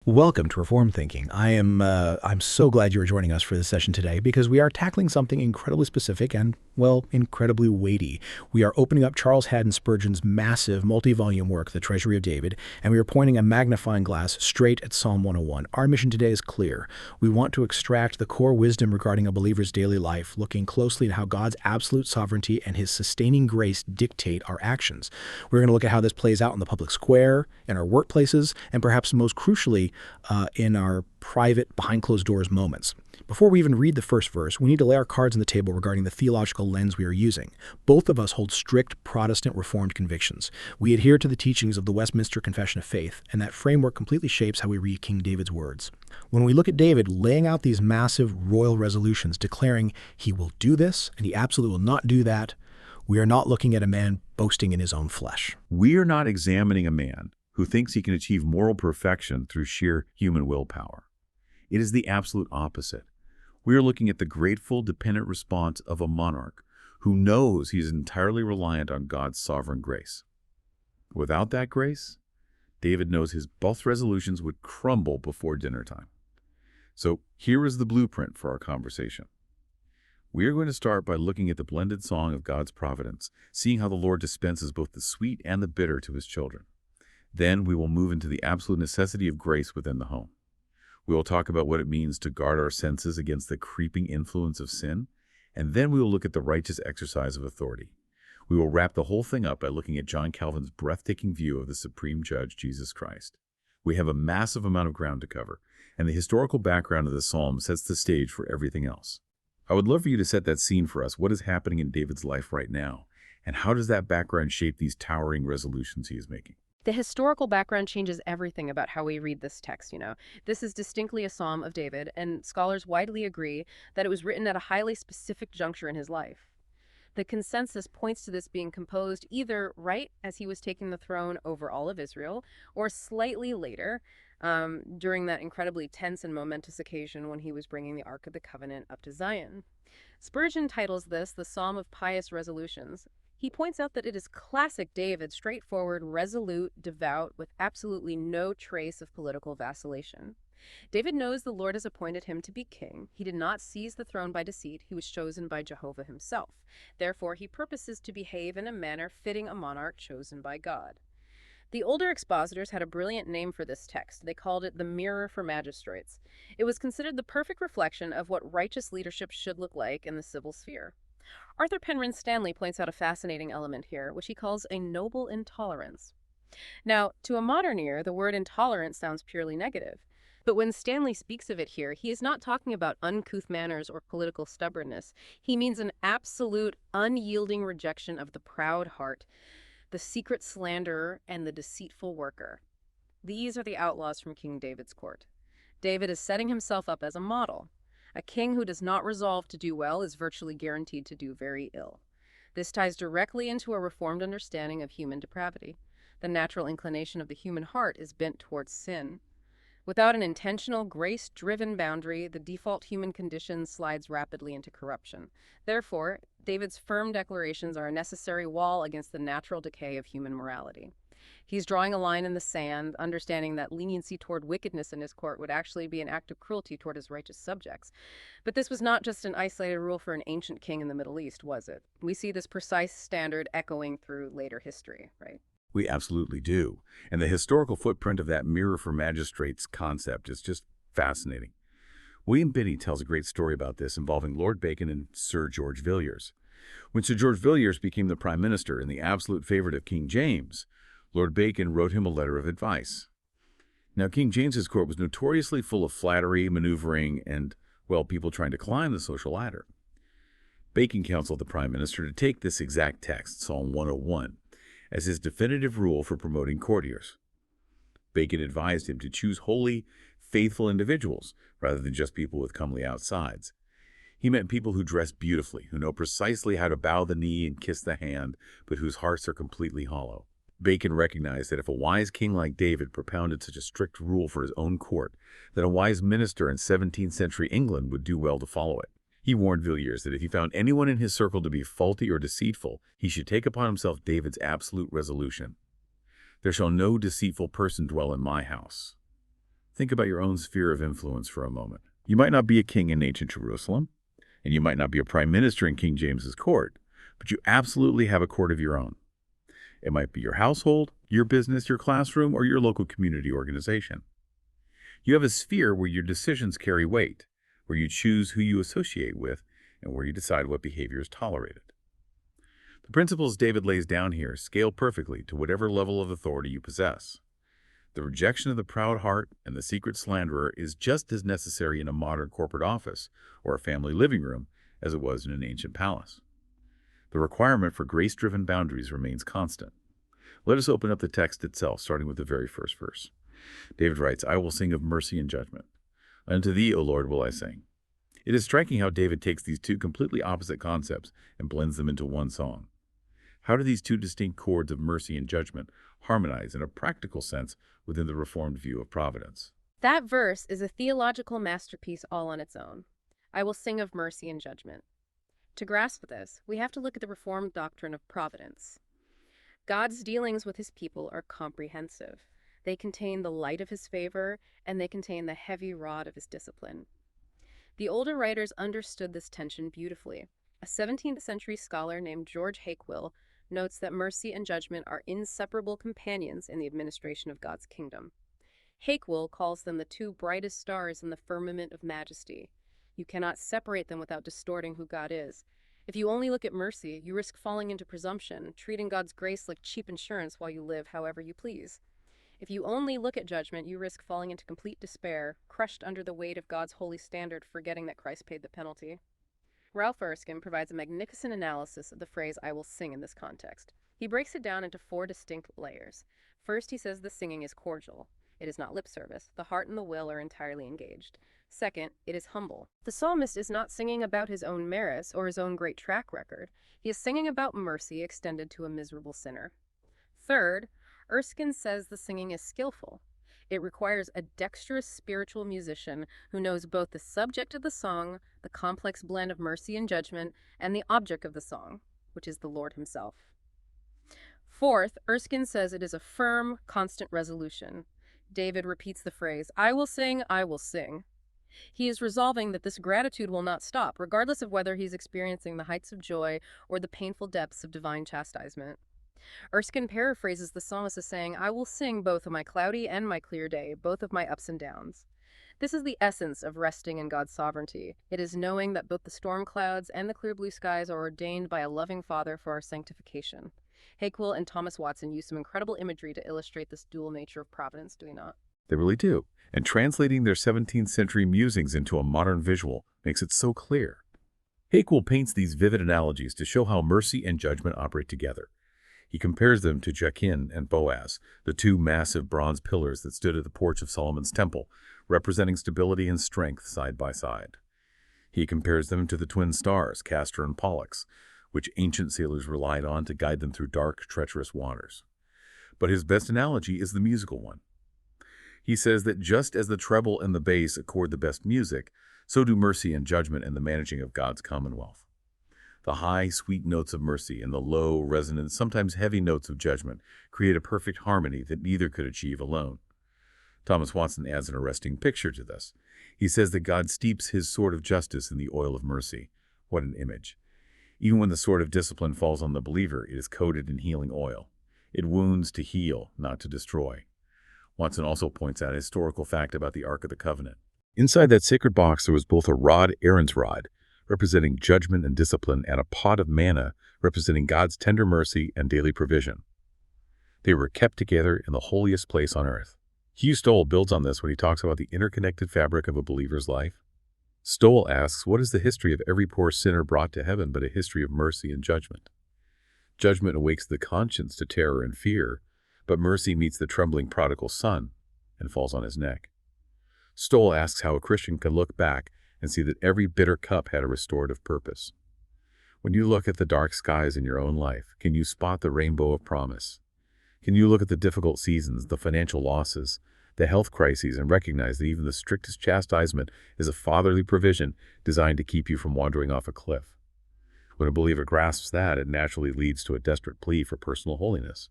Welcome to Reform Thinking. I'm so glad you are joining us for this session today because we are tackling something incredibly specific and, well, incredibly weighty. We are opening up Charles Haddon Spurgeon's massive multi-volume work, The Treasury of David, and we are pointing a magnifying glass straight at Psalm 101. Our mission today is clear. We want to extract the core wisdom regarding a believer's daily life, looking closely at how God's absolute sovereignty and his sustaining grace dictate our actions. We're going to look at how this plays out in the public square, in our workplaces, and perhaps most crucially, in our private, behind-closed-doors moments. Before we even read the first verse, we need to lay our cards on the table regarding the theological lens we are using. Both of us hold strict Protestant Reformed convictions. We adhere to the teachings of the Westminster Confession of Faith, and that framework completely shapes how we read King David's words. When we look at David laying out these massive royal resolutions, declaring he will do this and he absolutely will not do that, we are not looking at a man boasting in his own flesh. We are not examining a man who thinks he can achieve moral perfection through sheer human willpower. It is the absolute opposite. We are looking at the grateful, dependent response of a monarch who knows he is entirely reliant on God's sovereign grace. Without that grace, David knows his both resolutions would crumble before dinner time. So here is the blueprint for our conversation. We are going to start by looking at the blended song of God's providence, seeing how the Lord dispenses both the sweet and the bitter to his children. Then we will move into the absolute necessity of grace within the home. We will talk about what it means to guard our senses against the creeping influence of sin, and then we will look at the righteous exercise of authority. We will wrap the whole thing up by looking at John Calvin's breathtaking view of the supreme judge, Jesus Christ. We have a massive amount of ground to cover, and the historical background of the psalm sets the stage for everything else. I would love for you to set that scene for us. What is happening in David's life right now, and how does that background shape these towering resolutions he is making? The historical background changes everything about how we read this text, This is distinctly a Psalm of David, and scholars widely agree that it was written at a highly specific juncture in his life. The consensus points to this being composed either right as he was taking the throne over all of Israel, or slightly later, during that incredibly tense and momentous occasion when he was bringing the Ark of the Covenant up to Zion. Spurgeon titles this the Psalm of Pious Resolutions. He points out that it is classic David, straightforward, resolute, devout, with absolutely no trace of political vacillation. David knows the Lord has appointed him to be king. He did not seize the throne by deceit. He was chosen by Jehovah himself. Therefore, he purposes to behave in a manner fitting a monarch chosen by God. The older expositors had a brilliant name for this text. They called it the Mirror for Magistrates. It was considered the perfect reflection of what righteous leadership should look like in the civil sphere. Arthur Penryn Stanley points out a fascinating element here, which he calls a noble intolerance. Now, to a modern ear, the word intolerant sounds purely negative. But when Stanley speaks of it here, he is not talking about uncouth manners or political stubbornness. He means an absolute, unyielding rejection of the proud heart, the secret slanderer, and the deceitful worker. These are the outlaws from King David's court. David is setting himself up as a model. A king who does not resolve to do well is virtually guaranteed to do very ill. This ties directly into a reformed understanding of human depravity. The natural inclination of the human heart is bent towards sin. Without an intentional, grace-driven boundary, the default human condition slides rapidly into corruption. Therefore, David's firm declarations are a necessary wall against the natural decay of human morality. He's drawing a line in the sand, understanding that leniency toward wickedness in his court would actually be an act of cruelty toward his righteous subjects. But this was not just an isolated rule for an ancient king in the Middle East, was it? We see this precise standard echoing through later history, right? We absolutely do. And the historical footprint of that mirror for magistrates concept is just fascinating. William Binney tells a great story about this involving Lord Bacon and Sir George Villiers. When Sir George Villiers became the prime minister and the absolute favorite of King James, Lord Bacon wrote him a letter of advice. Now, King James's court was notoriously full of flattery, maneuvering, and, well, people trying to climb the social ladder. Bacon counseled the prime minister to take this exact text, Psalm 101, as his definitive rule for promoting courtiers. Bacon advised him to choose holy, faithful individuals rather than just people with comely outsides. He meant people who dress beautifully, who know precisely how to bow the knee and kiss the hand, but whose hearts are completely hollow. Bacon recognized that if a wise king like David propounded such a strict rule for his own court, then a wise minister in 17th century England would do well to follow it. He warned Villiers that if he found anyone in his circle to be faulty or deceitful, he should take upon himself David's absolute resolution. There shall no deceitful person dwell in my house. Think about your own sphere of influence for a moment. You might not be a king in ancient Jerusalem, and you might not be a prime minister in King James's court, but you absolutely have a court of your own. It might be your household, your business, your classroom, or your local community organization. You have a sphere where your decisions carry weight, where you choose who you associate with, and where you decide what behavior is tolerated. The principles David lays down here scale perfectly to whatever level of authority you possess. The rejection of the proud heart and the secret slanderer is just as necessary in a modern corporate office or a family living room as it was in an ancient palace. The requirement for grace-driven boundaries remains constant. Let us open up the text itself, starting with the very first verse. David writes, "I will sing of mercy and judgment. Unto thee, O Lord, will I sing." It is striking how David takes these two completely opposite concepts and blends them into one song. How do these two distinct chords of mercy and judgment harmonize in a practical sense within the Reformed view of providence? That verse is a theological masterpiece all on its own. I will sing of mercy and judgment. To grasp this, we have to look at the Reformed doctrine of providence. God's dealings with his people are comprehensive. They contain the light of his favor, and they contain the heavy rod of his discipline. The older writers understood this tension beautifully. A 17th century scholar named George Hakewill notes that mercy and judgment are inseparable companions in the administration of God's kingdom. Hakewill calls them the two brightest stars in the firmament of majesty. You cannot separate them without distorting who God is. If you only look at mercy, you risk falling into presumption, treating God's grace like cheap insurance while you live however you please. If you only look at judgment, you risk falling into complete despair, crushed under the weight of God's holy standard, forgetting that Christ paid the penalty. Ralph Erskine provides a magnificent analysis of the phrase "I will sing" in this context. He breaks it down into 4 distinct layers. First, he says the singing is cordial. It is not lip service. The heart and the will are entirely engaged. Second, it is humble. The psalmist is not singing about his own merits or his own great track record. He is singing about mercy extended to a miserable sinner. Third, Erskine says the singing is skillful. It requires a dexterous spiritual musician who knows both the subject of the song, the complex blend of mercy and judgment, and the object of the song, which is the Lord himself. Fourth, Erskine says it is a firm, constant resolution. David repeats the phrase, "I will sing, I will sing." He is resolving that this gratitude will not stop, regardless of whether he's experiencing the heights of joy or the painful depths of divine chastisement. Erskine paraphrases the psalmist as saying, "I will sing both of my cloudy and my clear day, both of my ups and downs." This is the essence of resting in God's sovereignty. It is knowing that both the storm clouds and the clear blue skies are ordained by a loving Father for our sanctification. Hakewill and Thomas Watson use some incredible imagery to illustrate this dual nature of providence, do we not? They really do. And translating their 17th century musings into a modern visual makes it so clear. Hakewill paints these vivid analogies to show how mercy and judgment operate together. He compares them to Jachin and Boaz, the two massive bronze pillars that stood at the porch of Solomon's temple, representing stability and strength side by side. He compares them to the twin stars, Castor and Pollux, which ancient sailors relied on to guide them through dark, treacherous waters. But his best analogy is the musical one. He says that just as the treble and the bass accord the best music, so do mercy and judgment in the managing of God's commonwealth. The high, sweet notes of mercy and the low, resonant, sometimes heavy notes of judgment create a perfect harmony that neither could achieve alone. Thomas Watson adds an arresting picture to this. He says that God steeps his sword of justice in the oil of mercy. What an image. Even when the sword of discipline falls on the believer, it is coated in healing oil. It wounds to heal, not to destroy. Watson also points out a historical fact about the Ark of the Covenant. Inside that sacred box there was both a rod, Aaron's rod, representing judgment and discipline, and a pot of manna, representing God's tender mercy and daily provision. They were kept together in the holiest place on earth. Hugh Stowell builds on this when he talks about the interconnected fabric of a believer's life. Stowell asks, what is the history of every poor sinner brought to heaven but a history of mercy and judgment? Judgment awakes the conscience to terror and fear, but mercy meets the trembling prodigal son and falls on his neck. Stowell asks how a Christian can look back and see that every bitter cup had a restorative purpose. When you look at the dark skies in your own life, can you spot the rainbow of promise? Can you look at the difficult seasons, the financial losses, the health crises, and recognize that even the strictest chastisement is a fatherly provision designed to keep you from wandering off a cliff? When a believer grasps that, it naturally leads to a desperate plea for personal holiness.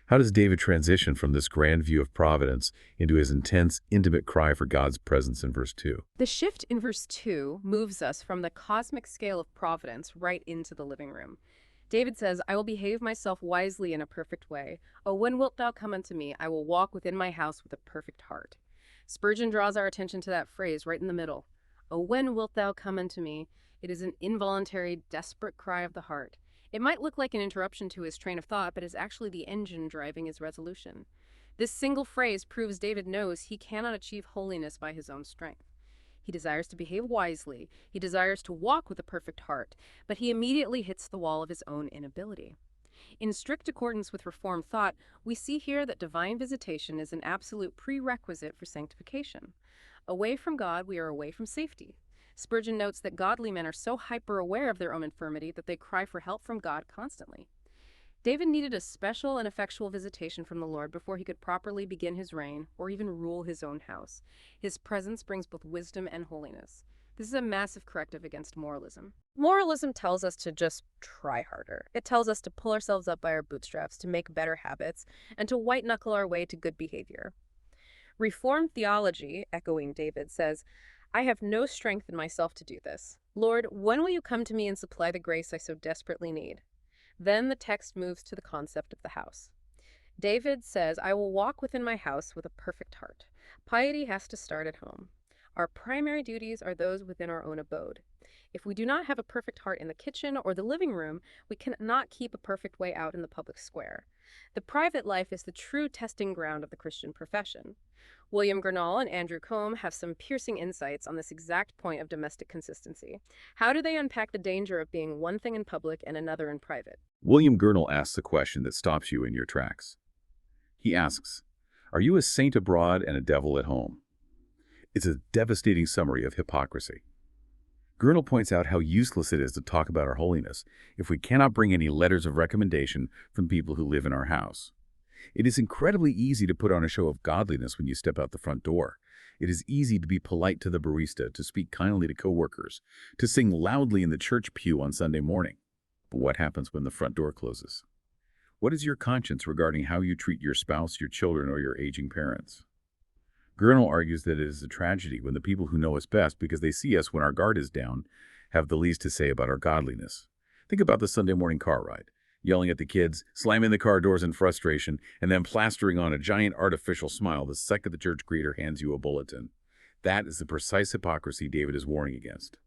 How does David transition from this grand view of providence into his intense, intimate cry for God's presence in verse 2? The shift in verse 2 moves us from the cosmic scale of providence right into the living room. David says, I will behave myself wisely in a perfect way. Oh, when wilt thou come unto me? I will walk within my house with a perfect heart. Spurgeon draws our attention to that phrase right in the middle. Oh, when wilt thou come unto me? It is an involuntary, desperate cry of the heart. It might look like an interruption to his train of thought, but is actually the engine driving his resolution. This single phrase proves David knows he cannot achieve holiness by his own strength. He desires to behave wisely. He desires to walk with a perfect heart, but he immediately hits the wall of his own inability. In strict accordance with Reformed thought, we see here that divine visitation is an absolute prerequisite for sanctification. Away from God, we are away from safety. Spurgeon notes that godly men are so hyper-aware of their own infirmity that they cry for help from God constantly. David needed a special and effectual visitation from the Lord before he could properly begin his reign or even rule his own house. His presence brings both wisdom and holiness. This is a massive corrective against moralism. Moralism tells us to just try harder. It tells us to pull ourselves up by our bootstraps, to make better habits, and to white-knuckle our way to good behavior. Reformed theology, echoing David, says, I have no strength in myself to do this. Lord, when will you come to me and supply the grace I so desperately need? Then the text moves to the concept of the house. David says, I will walk within my house with a perfect heart. Piety has to start at home. Our primary duties are those within our own abode. If we do not have a perfect heart in the kitchen or the living room, we cannot keep a perfect way out in the public square. The private life is the true testing ground of the Christian profession. William Gurnall and Andrew Combe have some piercing insights on this exact point of domestic consistency. How do they unpack the danger of being one thing in public and another in private? William Gurnall asks a question that stops you in your tracks. He asks, are you a saint abroad and a devil at home? It's a devastating summary of hypocrisy. Gurnall points out how useless it is to talk about our holiness if we cannot bring any letters of recommendation from people who live in our house. It is incredibly easy to put on a show of godliness when you step out the front door. It is easy to be polite to the barista, to speak kindly to coworkers, to sing loudly in the church pew on Sunday morning. But what happens when the front door closes? What is your conscience regarding how you treat your spouse, your children, or your aging parents? Gurnall argues that it is a tragedy when the people who know us best because they see us when our guard is down have the least to say about our godliness. Think about the Sunday morning car ride, yelling at the kids, slamming the car doors in frustration, and then plastering on a giant artificial smile the second the church greeter hands you a bulletin. That is the precise hypocrisy David is warning against.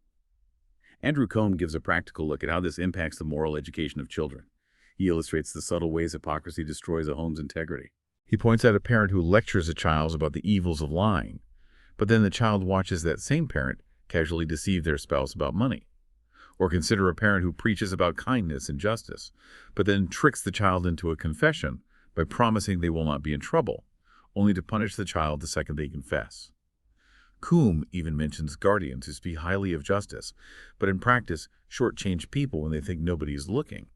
Andrew Combe gives a practical look at how this impacts the moral education of children. He illustrates the subtle ways hypocrisy destroys a home's integrity. He points out a parent who lectures a child about the evils of lying, but then the child watches that same parent casually deceive their spouse about money. Or consider a parent who preaches about kindness and justice, but then tricks the child into a confession by promising they will not be in trouble, only to punish the child the second they confess. Combe even mentions guardians who speak highly of justice, but in practice shortchange people when they think nobody is looking.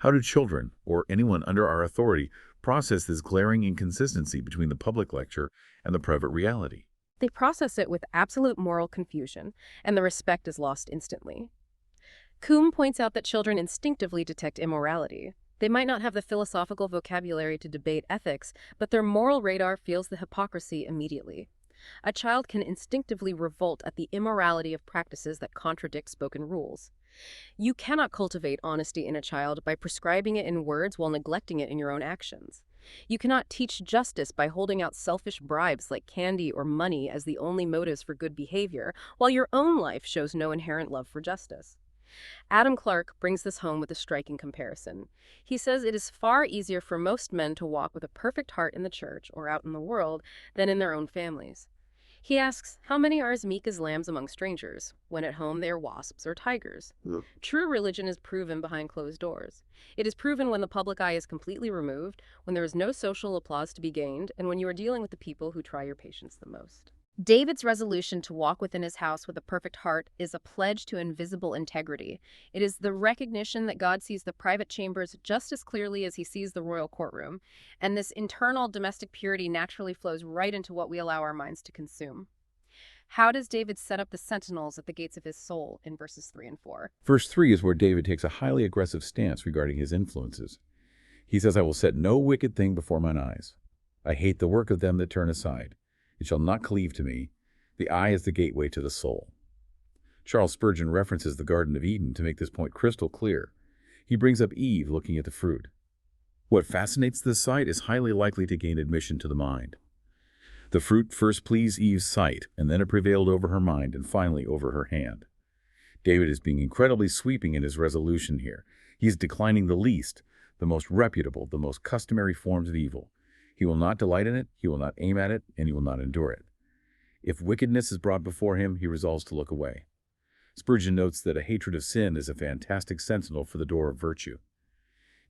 How do children, or anyone under our authority, process this glaring inconsistency between the public lecture and the private reality? They process it with absolute moral confusion, and the respect is lost instantly. Combe points out that children instinctively detect immorality. They might not have the philosophical vocabulary to debate ethics, but their moral radar feels the hypocrisy immediately. A child can instinctively revolt at the immorality of practices that contradict spoken rules. You cannot cultivate honesty in a child by prescribing it in words while neglecting it in your own actions. You cannot teach justice by holding out selfish bribes like candy or money as the only motives for good behavior, while your own life shows no inherent love for justice. Adam Clarke brings this home with a striking comparison. He says it is far easier for most men to walk with a perfect heart in the church or out in the world than in their own families. He asks, how many are as meek as lambs among strangers, when at home they are wasps or tigers? True religion is proven behind closed doors. It is proven when the public eye is completely removed, when there is no social applause to be gained, and when you are dealing with the people who try your patience the most. David's resolution to walk within his house with a perfect heart is a pledge to invisible integrity. It is the recognition that God sees the private chambers just as clearly as he sees the royal courtroom, and this internal domestic purity naturally flows right into what we allow our minds to consume. How does David set up the sentinels at the gates of his soul in verses 3 and 4? Verse 3 is where David takes a highly aggressive stance regarding his influences. He says, I will set no wicked thing before mine eyes. I hate the work of them that turn aside. It shall not cleave to me. The eye is the gateway to the soul. Charles Spurgeon references the Garden of Eden to make this point crystal clear. He brings up Eve looking at the fruit. What fascinates the sight is highly likely to gain admission to the mind. The fruit first pleased Eve's sight, and then it prevailed over her mind and finally over her hand. David is being incredibly sweeping in his resolution here. He is declining the least, the most reputable, the most customary forms of evil. He will not delight in it, he will not aim at it, and he will not endure it. If wickedness is brought before him, he resolves to look away. Spurgeon notes that a hatred of sin is a fantastic sentinel for the door of virtue.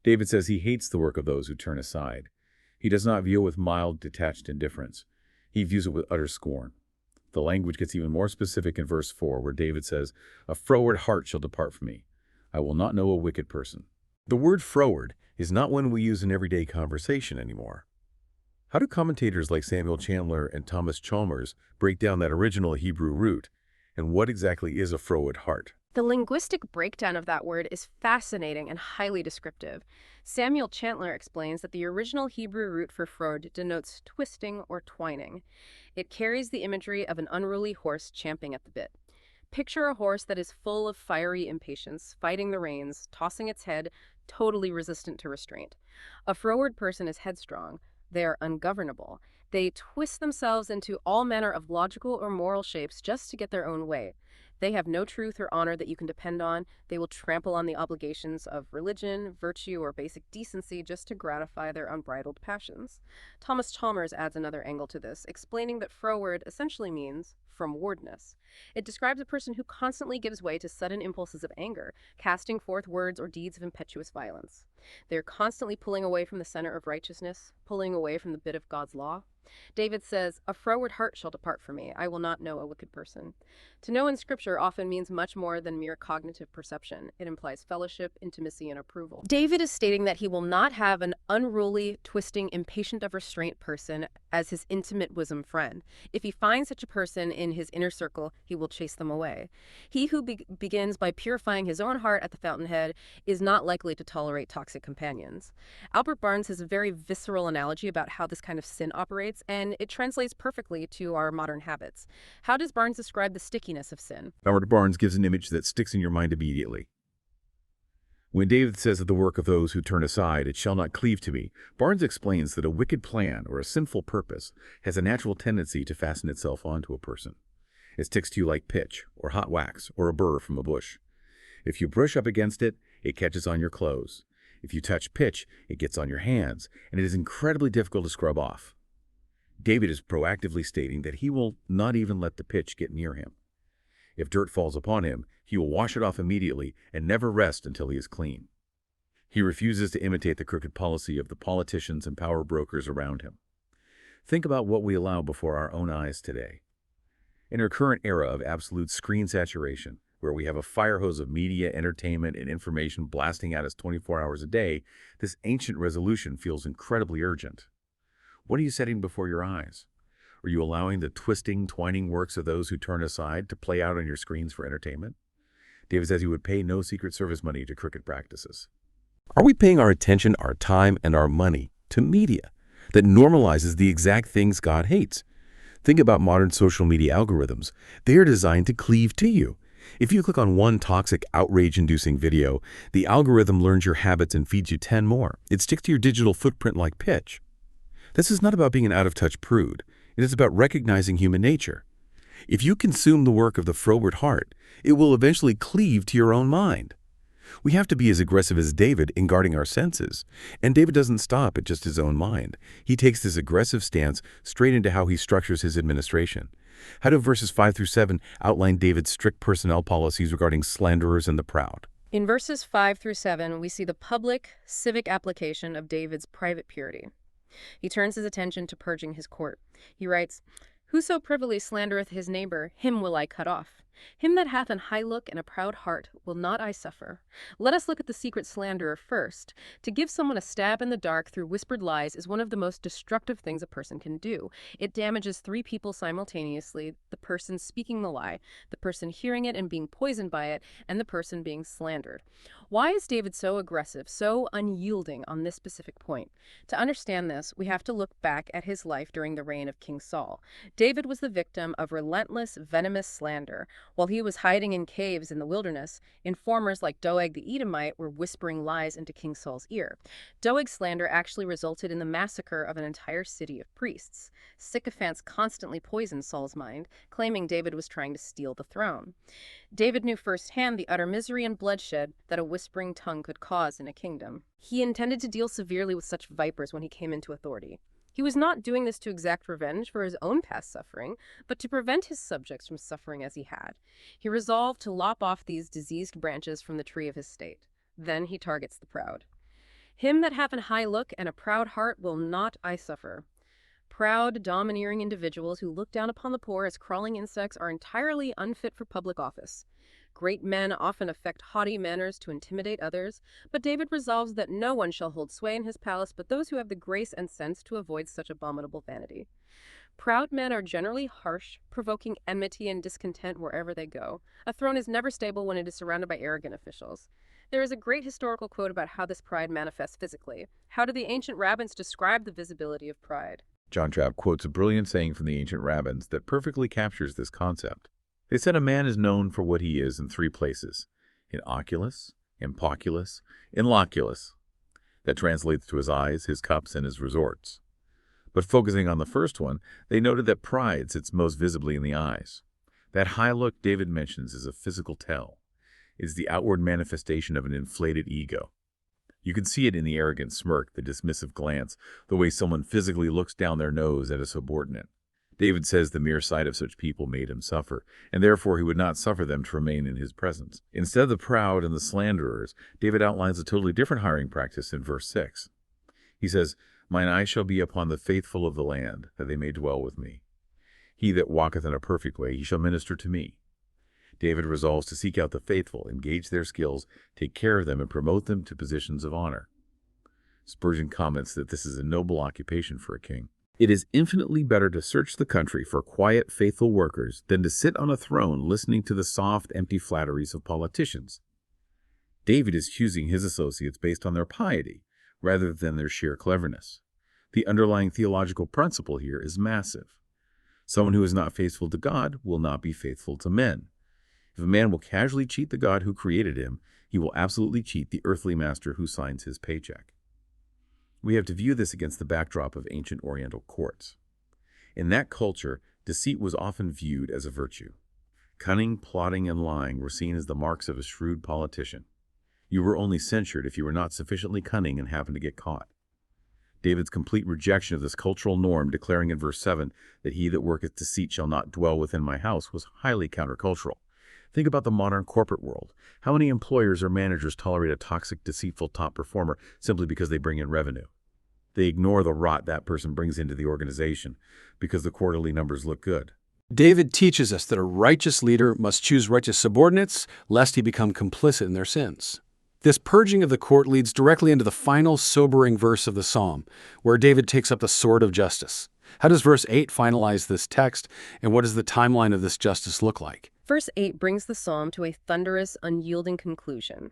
David says he hates the work of those who turn aside. He does not view it with mild, detached indifference. He views it with utter scorn. The language gets even more specific in verse 4, where David says, A froward heart shall depart from me. I will not know a wicked person. The word froward is not one we use in everyday conversation anymore. How do commentators like Samuel Chandler and Thomas Chalmers break down that original Hebrew root? And what exactly is a froward heart? The linguistic breakdown of that word is fascinating and highly descriptive. Samuel Chandler explains that the original Hebrew root for froward denotes twisting or twining. It carries the imagery of an unruly horse champing at the bit. Picture a horse that is full of fiery impatience, fighting the reins, tossing its head, totally resistant to restraint. A froward person is headstrong. They are ungovernable. They twist themselves into all manner of logical or moral shapes just to get their own way. They have no truth or honor that you can depend on. They will trample on the obligations of religion, virtue, or basic decency just to gratify their unbridled passions. Thomas Chalmers adds another angle to this, explaining that froward essentially means fromwardness. It describes a person who constantly gives way to sudden impulses of anger, casting forth words or deeds of impetuous violence. They're constantly pulling away from the center of righteousness, pulling away from the bit of God's law. David says, A froward heart shall depart from me. I will not know a wicked person. To know in Scripture often means much more than mere cognitive perception. It implies fellowship, intimacy, and approval. David is stating that he will not have an unruly, twisting, impatient of restraint person as his intimate bosom friend. If he finds such a person in his inner circle, he will chase them away. He who begins by purifying his own heart at the fountainhead is not likely to tolerate toxic companions. Albert Barnes has a very visceral analogy about how this kind of sin operates, and it translates perfectly to our modern habits. How does Barnes describe the stickiness of sin? Albert Barnes gives an image that sticks in your mind immediately. When David says of the work of those who turn aside, it shall not cleave to me, Barnes explains that a wicked plan or a sinful purpose has a natural tendency to fasten itself onto a person. It sticks to you like pitch, or hot wax, or a burr from a bush. If you brush up against it, it catches on your clothes. If you touch pitch, it gets on your hands, and it is incredibly difficult to scrub off. David is proactively stating that he will not even let the pitch get near him. If dirt falls upon him, he will wash it off immediately and never rest until he is clean. He refuses to imitate the crooked policy of the politicians and power brokers around him. Think about what we allow before our own eyes today. In our current era of absolute screen saturation, where we have a fire hose of media, entertainment, and information blasting at us 24 hours a day, this ancient resolution feels incredibly urgent. What are you setting before your eyes? Are you allowing the twisting, twining works of those who turn aside to play out on your screens for entertainment? David says he would pay no Secret Service money to crooked practices. Are we paying our attention, our time, and our money to media that normalizes the exact things God hates? Think about modern social media algorithms. They are designed to cleave to you. If you click on one toxic, outrage-inducing video, the algorithm learns your habits and feeds you 10 more. It sticks to your digital footprint like pitch. This is not about being an out-of-touch prude. It is about recognizing human nature. If you consume the work of the froward heart, it will eventually cleave to your own mind. We have to be as aggressive as David in guarding our senses. And David doesn't stop at just his own mind. He takes this aggressive stance straight into how he structures his administration. How do verses 5 through 7 outline David's strict personnel policies regarding slanderers and the proud? In verses 5 through 7, we see the public, civic application of David's private purity. He turns his attention to purging his court. He writes, Whoso privily slandereth his neighbor, him will I cut off. Him that hath an high look and a proud heart will not I suffer. Let us look at the secret slanderer first. To give someone a stab in the dark through whispered lies is one of the most destructive things a person can do. It damages 3 people simultaneously, the person speaking the lie, the person hearing it and being poisoned by it, and the person being slandered. Why is David so aggressive, so unyielding on this specific point? To understand this, we have to look back at his life during the reign of King Saul. David was the victim of relentless, venomous slander. While he was hiding in caves in the wilderness, informers like Doeg the Edomite were whispering lies into King Saul's ear. Doeg's slander actually resulted in the massacre of an entire city of priests. Sycophants constantly poisoned Saul's mind, claiming David was trying to steal the throne. David knew firsthand the utter misery and bloodshed that a whispering tongue could cause in a kingdom. He intended to deal severely with such vipers when he came into authority. He was not doing this to exact revenge for his own past suffering, but to prevent his subjects from suffering as he had. He resolved to lop off these diseased branches from the tree of his state. Then he targets the proud. Him that hath an high look and a proud heart will not I suffer. Proud, domineering individuals who look down upon the poor as crawling insects are entirely unfit for public office. Great men often affect haughty manners to intimidate others, but David resolves that no one shall hold sway in his palace but those who have the grace and sense to avoid such abominable vanity. Proud men are generally harsh, provoking enmity and discontent wherever they go. A throne is never stable when it is surrounded by arrogant officials. There is a great historical quote about how this pride manifests physically. How do the ancient rabbins describe the visibility of pride? John Trapp quotes a brilliant saying from the ancient rabbins that perfectly captures this concept. They said a man is known for what he is in three places: in oculus, in poculus, in loculus. That translates to his eyes, his cups, and his resorts. But focusing on the first one, they noted that pride sits most visibly in the eyes. That high look David mentions is a physical tell. It is the outward manifestation of an inflated ego. You can see it in the arrogant smirk, the dismissive glance, the way someone physically looks down their nose at a subordinate. David says the mere sight of such people made him suffer, and therefore he would not suffer them to remain in his presence. Instead of the proud and the slanderers, David outlines a totally different hiring practice in verse 6. He says, "Mine eye shall be upon the faithful of the land, that they may dwell with me. He that walketh in a perfect way, he shall minister to me." David resolves to seek out the faithful, engage their skills, take care of them, and promote them to positions of honor. Spurgeon comments that this is a noble occupation for a king. It is infinitely better to search the country for quiet, faithful workers than to sit on a throne listening to the soft, empty flatteries of politicians. David is choosing his associates based on their piety, rather than their sheer cleverness. The underlying theological principle here is massive. Someone who is not faithful to God will not be faithful to men. If a man will casually cheat the God who created him, he will absolutely cheat the earthly master who signs his paycheck. We have to view this against the backdrop of ancient Oriental courts. In that culture, deceit was often viewed as a virtue. Cunning, plotting, and lying were seen as the marks of a shrewd politician. You were only censured if you were not sufficiently cunning and happened to get caught. David's complete rejection of this cultural norm, declaring in verse 7 that he that worketh deceit shall not dwell within my house, was highly countercultural. Think about the modern corporate world. How many employers or managers tolerate a toxic, deceitful top performer simply because they bring in revenue? They ignore the rot that person brings into the organization because the quarterly numbers look good. David teaches us that a righteous leader must choose righteous subordinates, lest he become complicit in their sins. This purging of the court leads directly into the final sobering verse of the psalm, where David takes up the sword of justice. How does verse 8 finalize this text, and what does the timeline of this justice look like? Verse 8 brings the psalm to a thunderous, unyielding conclusion.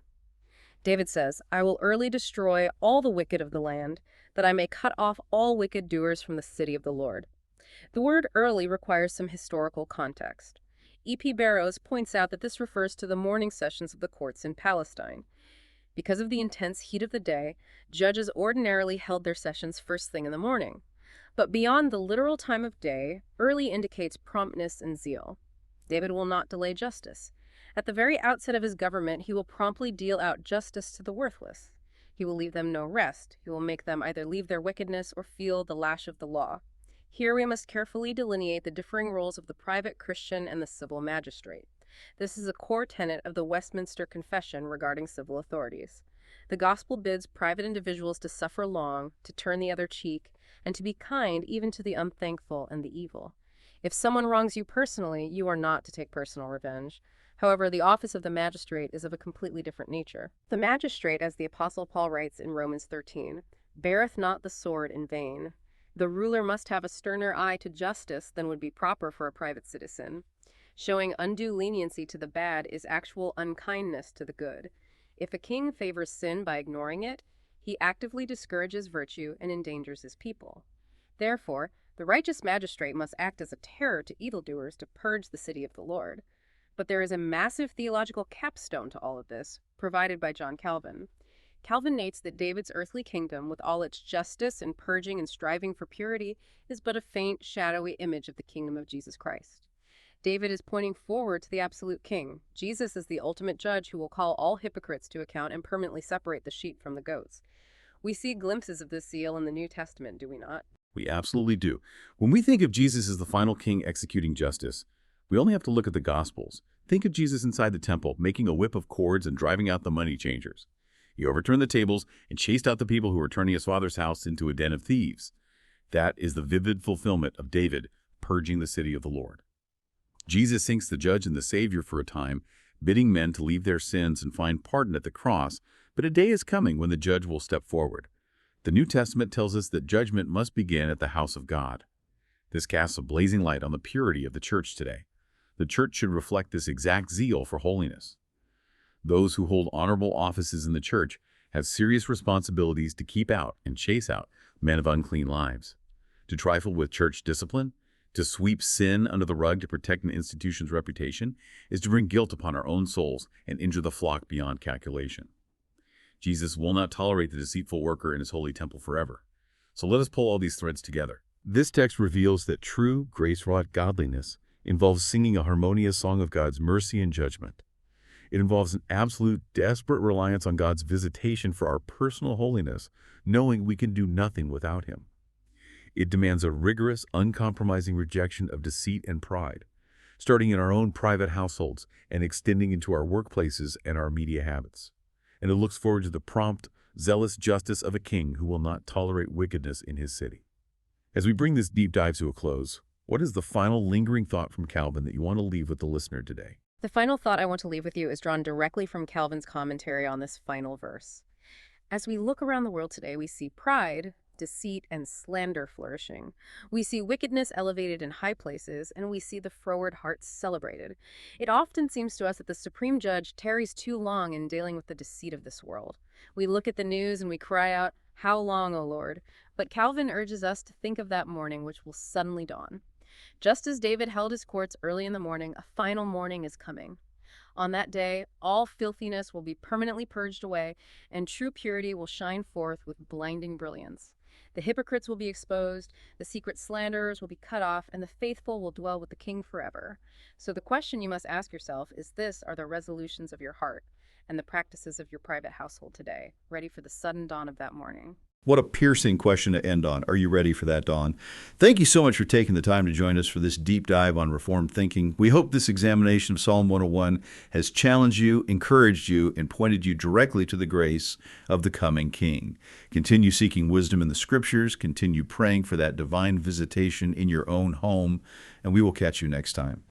David says, "I will early destroy all the wicked of the land, that I may cut off all wicked doers from the city of the Lord." The word early requires some historical context. E.P. Barrows points out that this refers to the morning sessions of the courts in Palestine. Because of the intense heat of the day, judges ordinarily held their sessions first thing in the morning. But beyond the literal time of day, early indicates promptness and zeal. David will not delay justice. At the very outset of his government, he will promptly deal out justice to the worthless. He will leave them no rest. He will make them either leave their wickedness or feel the lash of the law. Here we must carefully delineate the differing roles of the private Christian and the civil magistrate. This is a core tenet of the Westminster Confession regarding civil authorities. The gospel bids private individuals to suffer long, to turn the other cheek, and to be kind even to the unthankful and the evil. If someone wrongs you personally, you are not to take personal revenge. However, the office of the magistrate is of a completely different nature. The magistrate, as the Apostle Paul writes in Romans 13, beareth not the sword in vain. The ruler must have a sterner eye to justice than would be proper for a private citizen. Showing undue leniency to the bad is actual unkindness to the good. If a king favors sin by ignoring it, he actively discourages virtue and endangers his people. Therefore, the righteous magistrate must act as a terror to evildoers to purge the city of the Lord. But there is a massive theological capstone to all of this, provided by John Calvin. Calvin notes that David's earthly kingdom, with all its justice and purging and striving for purity, is but a faint, shadowy image of the kingdom of Jesus Christ. David is pointing forward to the absolute king. Jesus is the ultimate judge who will call all hypocrites to account and permanently separate the sheep from the goats. We see glimpses of this zeal in the New Testament, do we not? We absolutely do. When we think of Jesus as the final king executing justice, we only have to look at the Gospels. Think of Jesus inside the temple, making a whip of cords and driving out the money changers. He overturned the tables and chased out the people who were turning his father's house into a den of thieves. That is the vivid fulfillment of David purging the city of the Lord. Jesus sinks the judge and the Savior for a time, bidding men to leave their sins and find pardon at the cross, but a day is coming when the judge will step forward. The New Testament tells us that judgment must begin at the house of God. This casts a blazing light on the purity of the church today. The church should reflect this exact zeal for holiness. Those who hold honorable offices in the church have serious responsibilities to keep out and chase out men of unclean lives. To trifle with church discipline, to sweep sin under the rug to protect an institution's reputation, is to bring guilt upon our own souls and injure the flock beyond calculation. Jesus will not tolerate the deceitful worker in his holy temple forever. So let us pull all these threads together. This text reveals that true, grace-wrought godliness involves singing a harmonious song of God's mercy and judgment. It involves an absolute, desperate reliance on God's visitation for our personal holiness, knowing we can do nothing without Him. It demands a rigorous, uncompromising rejection of deceit and pride, starting in our own private households and extending into our workplaces and our media habits. And it looks forward to the prompt, zealous justice of a king who will not tolerate wickedness in his city. As we bring this deep dive to a close, what is the final lingering thought from Calvin that you want to leave with the listener today? The final thought I want to leave with you is drawn directly from Calvin's commentary on this final verse. As we look around the world today, we see pride, deceit, and slander flourishing. We see wickedness elevated in high places, and we see the froward hearts celebrated. It often seems to us that the Supreme Judge tarries too long in dealing with the deceit of this world. We look at the news and we cry out, "How long, O Lord?" But Calvin urges us to think of that morning which will suddenly dawn. Just as David held his courts early in the morning, a final morning is coming. On that day, all filthiness will be permanently purged away, and true purity will shine forth with blinding brilliance. The hypocrites will be exposed, the secret slanderers will be cut off, and the faithful will dwell with the King forever. So the question you must ask yourself is this: are the resolutions of your heart and the practices of your private household today ready for the sudden dawn of that morning? What a piercing question to end on. Are you ready for that dawn? Thank you so much for taking the time to join us for this deep dive on Reformed thinking. We hope this examination of Psalm 101 has challenged you, encouraged you, and pointed you directly to the grace of the coming King. Continue seeking wisdom in the Scriptures, continue praying for that divine visitation in your own home, and we will catch you next time.